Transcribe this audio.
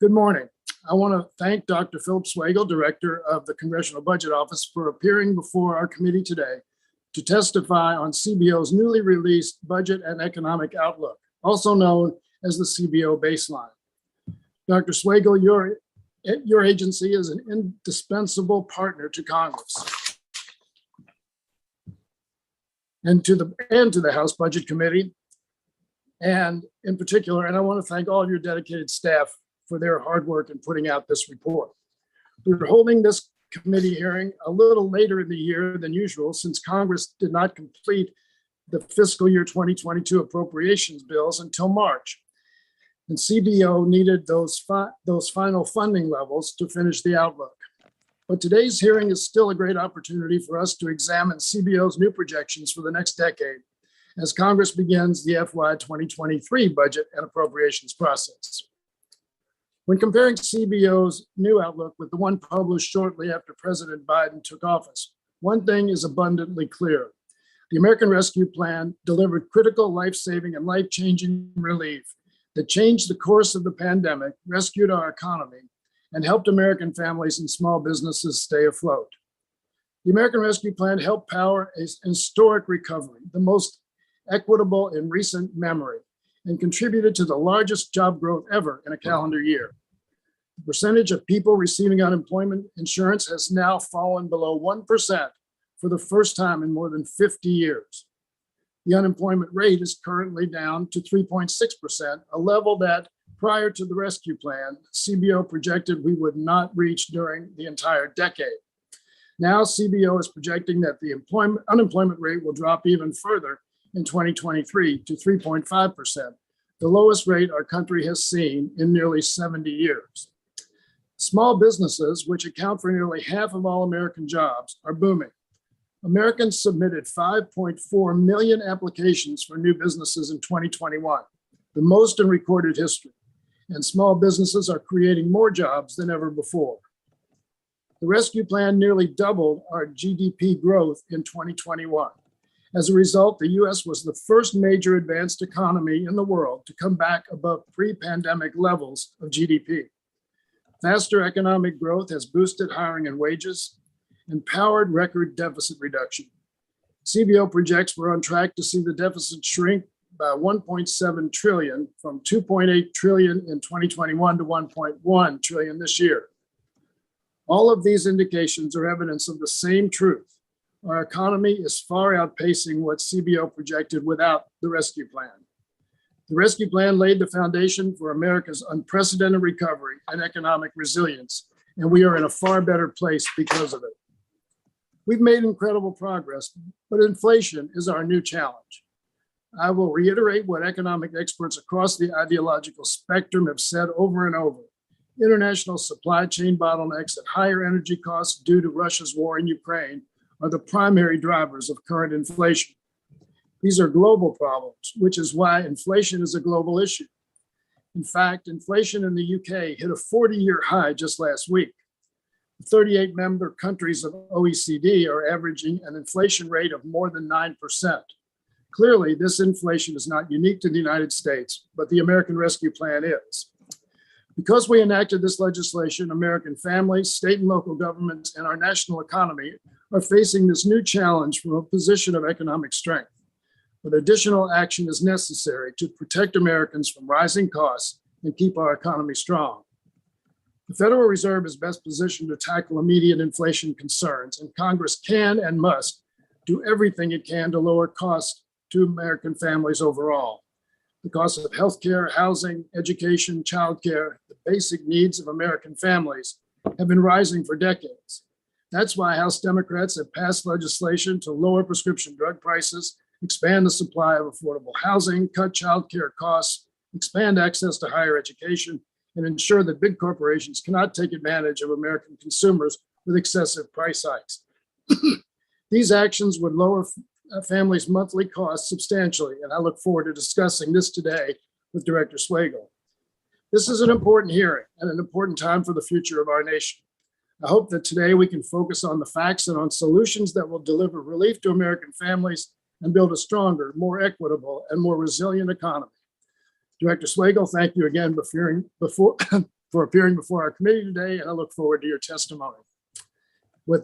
Good morning. I want to thank Dr. Philip Swagel, Director of the Congressional Budget Office, for appearing before our committee today to testify on CBO's newly released Budget and Economic Outlook, also known as the CBO baseline. Dr. Swagel, your agency is an indispensable partner to Congress and to the House Budget Committee, and in particular, and I want to thank all your dedicated staff for their hard work in putting out this report. We're holding this committee hearing a little later in the year than usual since Congress did not complete the fiscal year 2022 appropriations bills until March. And CBO needed those final funding levels to finish the outlook. But today's hearing is still a great opportunity for us to examine CBO's new projections for the next decade as Congress begins the FY 2023 budget and appropriations process. When comparing CBO's new outlook with the one published shortly after President Biden took office, one thing is abundantly clear. The American Rescue Plan delivered critical life-saving and life-changing relief that changed the course of the pandemic, rescued our economy, and helped American families and small businesses stay afloat. The American Rescue Plan helped power a historic recovery, the most equitable in recent memory, and contributed to the largest job growth ever in a calendar year. The percentage of people receiving unemployment insurance has now fallen below 1% for the first time in more than 50 years. The unemployment rate is currently down to 3.6%, a level that prior to the rescue plan, CBO projected we would not reach during the entire decade. Now CBO is projecting that the unemployment rate will drop even further in 2023 to 3.5%, the lowest rate our country has seen in nearly 70 years. Small businesses, which account for nearly half of all American jobs, are booming. Americans submitted 5.4 million applications for new businesses in 2021, the most in recorded history, and small businesses are creating more jobs than ever before. The rescue plan nearly doubled our GDP growth in 2021. As a result, the US was the first major advanced economy in the world to come back above pre-pandemic levels of GDP. Faster economic growth has boosted hiring and wages and powered record deficit reduction. CBO projects we're on track to see the deficit shrink by 1.7 trillion from 2.8 trillion in 2021 to 1.1 trillion this year. All of these indications are evidence of the same truth. Our economy is far outpacing what CBO projected without the rescue plan. The rescue plan laid the foundation for America's unprecedented recovery and economic resilience, and we are in a far better place because of it. We've made incredible progress, but inflation is our new challenge. I will reiterate what economic experts across the ideological spectrum have said over and over. International supply chain bottlenecks and higher energy costs due to Russia's war in Ukraine are the primary drivers of current inflation. These are global problems, which is why inflation is a global issue. In fact, inflation in the UK hit a 40-year high just last week. The 38 member countries of OECD are averaging an inflation rate of more than 9%. Clearly, this inflation is not unique to the United States, but the American Rescue Plan is. Because we enacted this legislation, American families, state and local governments, and our national economy are facing this new challenge from a position of economic strength. But additional action is necessary to protect Americans from rising costs and keep our economy strong. The Federal Reserve is best positioned to tackle immediate inflation concerns, and Congress can and must do everything it can to lower costs to American families overall. The cost of healthcare, housing, education, childcare, the basic needs of American families have been rising for decades. That's why House Democrats have passed legislation to lower prescription drug prices, expand the supply of affordable housing, cut childcare costs, expand access to higher education, and ensure that big corporations cannot take advantage of American consumers with excessive price hikes. These actions would lower families' monthly costs substantially, and I look forward to discussing this today with Director Swagel. This is an important hearing and an important time for the future of our nation. I hope that today we can focus on the facts and on solutions that will deliver relief to American families and build a stronger, more equitable, and more resilient economy. Director Swagel, thank you again for appearing before our committee today, and I look forward to your testimony.